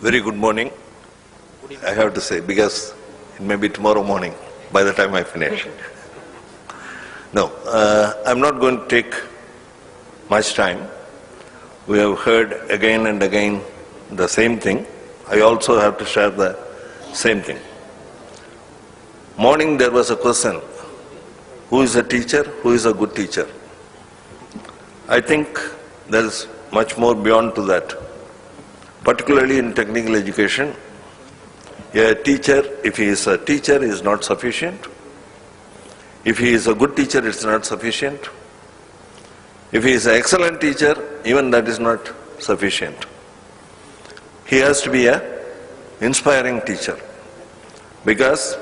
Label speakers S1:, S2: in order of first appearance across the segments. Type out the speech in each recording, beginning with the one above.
S1: Very good morning, I have to say, because it may be tomorrow morning by the time I finish. No, I'm not going to take much time. We have heard again and again the same thing. I also have to share the same thing. Morning there was a question, who is a teacher, who is a good teacher? I think there is much more beyond to that. Particularly in technical education, a teacher, if he is a teacher, is not sufficient. If he is a good teacher, it's not sufficient. If he is an excellent teacher, even that is not sufficient. He has to be an inspiring teacher, because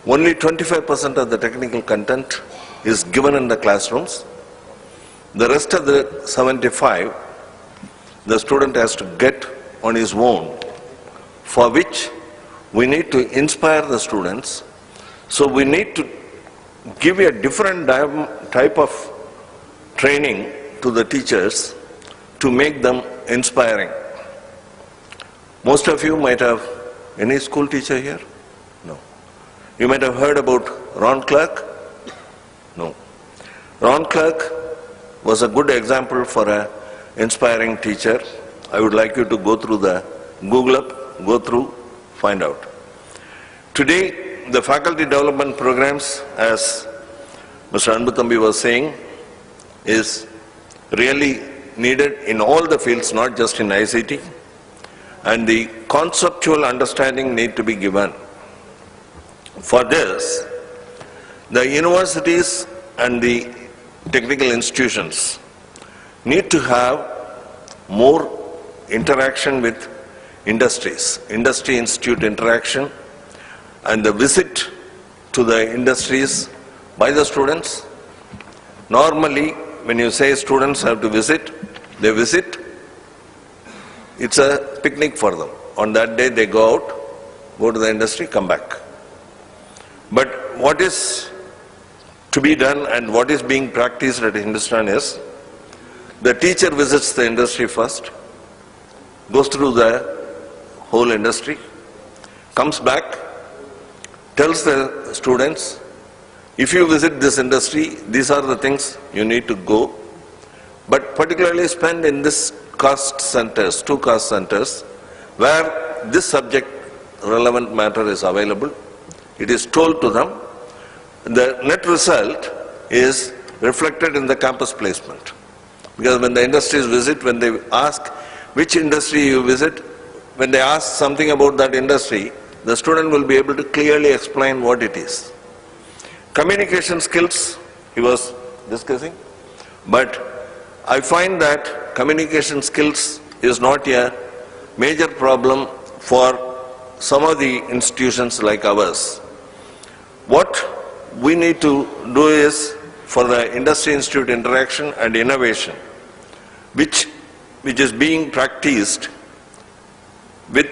S1: only 25% of the technical content is given in the classrooms. The rest of the 75, the student has to get on his own, for which we need to inspire the students. So we need to give a different type of training to the teachers to make them inspiring. Most of you might have any school teacher here? No. You might have heard about Ron Clark? No. Ron Clark was a good example for an inspiring teacher. I would like you to go through the Google up, go through, find out. Today, the faculty development programs, as Mr. Anbuthambi was saying, is really needed in all the fields, not just in ICT, and the conceptual understanding need to be given. For this, the universities and the technical institutions need to have more interaction with industries, industry-institute interaction, and the visit to the industries by the students. Normally, when you say students have to visit, they visit. It's a picnic for them. On that day, they go out, go to the industry, come back. But what is to be done and what is being practiced at Hindustan is, the teacher visits the industry first, goes through the whole industry, comes back, tells the students, if you visit this industry, these are the things you need to go, but particularly spend in this cost centers, 2 cost centers, where this subject relevant matter is available. It is told to them. The net result is reflected in the campus placement. Because when the industries visit, when they ask which industry you visit, when they ask something about that industry, the student will be able to clearly explain what it is. Communication skills, he was discussing, but I find that communication skills is not a major problem for some of the institutions like ours. What we need to do is, for the industry-institute interaction and innovation, which is being practiced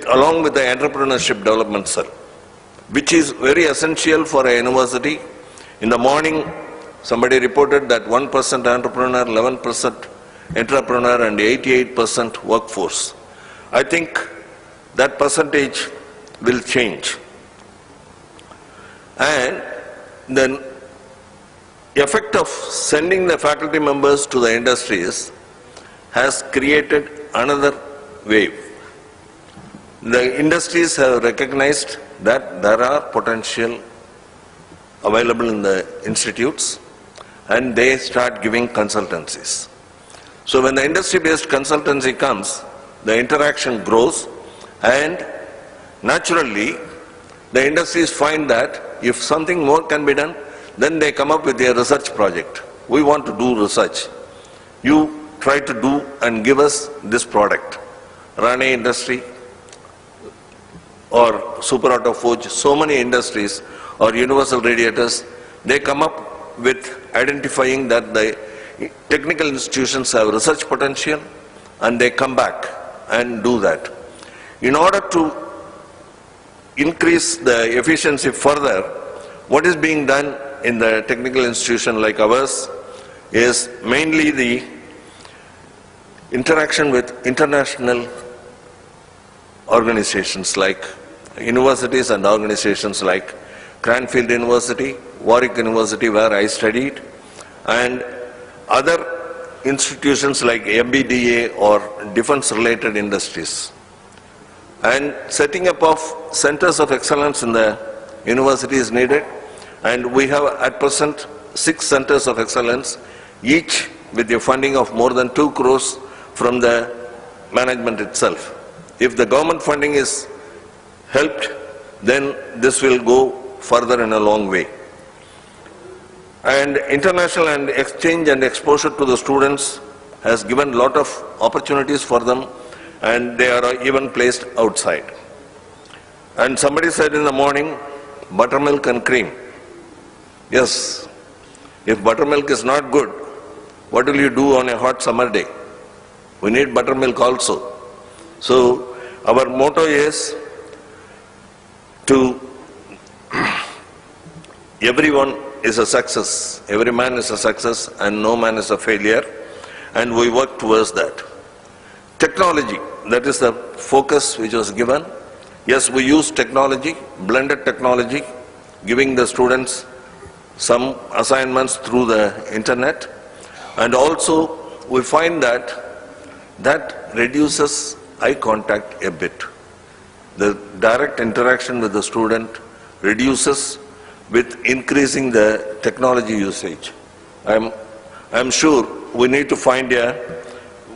S1: along with the entrepreneurship development cell, which is very essential for a university. In the morning, somebody reported that 1% entrepreneur, 11% entrepreneur, and 88% workforce. I think that percentage will change. And the effect of sending the faculty members to the industries has created another wave. The industries have recognized that there are potential available in the institutes, and they start giving consultancies. So when the industry-based consultancy comes, the interaction grows, and naturally the industries find that if something more can be done, then they come up with a research project. We want to do research. You try to do and give us this product. Rane industry or Super Auto Forge, so many industries, or Universal Radiators, they come up with identifying that the technical institutions have research potential, and they come back and do that. In order to increase the efficiency further, what is being done in the technical institution like ours is mainly the interaction with international organizations like universities and organizations like Cranfield University, Warwick University where I studied, and other institutions like MBDA or defense-related industries. And setting up of centers of excellence in the university is needed, and we have at present 6 centers of excellence, each with the funding of more than 2 crores from the management itself. If the government funding is helped, then this will go further in a long way. And international and exchange and exposure to the students has given a lot of opportunities for them, and they are even placed outside. And somebody said in the morning, buttermilk and cream. Yes, if buttermilk is not good, what will you do on a hot summer day? We need buttermilk also. So our motto is to everyone is a success, every man is a success and no man is a failure, and we work towards that. Technology, that is the focus which was given. Yes, we use technology, blended technology, giving the students some assignments through the internet, and also we find that reduces eye contact a bit. The direct interaction with the student reduces with increasing the technology usage. I'm sure we need to find a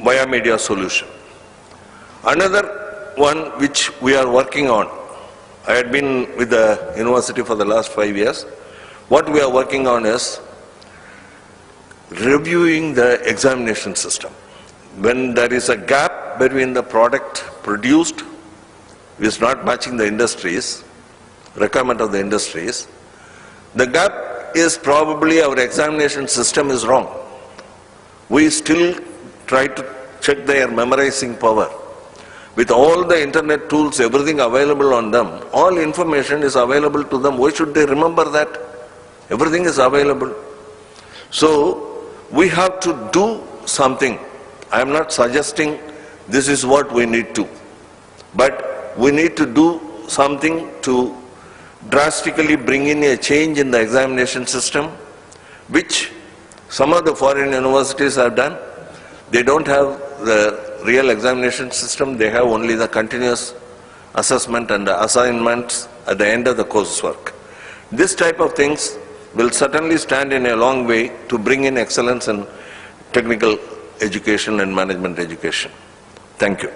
S1: via-media solution. Another one which we are working on, I had been with the university for the last 5 years. What we are working on is reviewing the examination system. When there is a gap between the product produced, which is not matching the industries, requirement of the industries, the gap is probably our examination system is wrong. We still try to check their memorizing power. With all the internet tools, everything available on them, all information is available to them. Why should they remember that? Everything is available. So we have to do something. I am not suggesting this is what we need to, but we need to do something to drastically bring in a change in the examination system, which some of the foreign universities have done. They don't have the real examination system, they have only the continuous assessment and the assignments at the end of the coursework. This type of things will certainly stand in a long way to bring in excellence in technical education and management education. Thank you.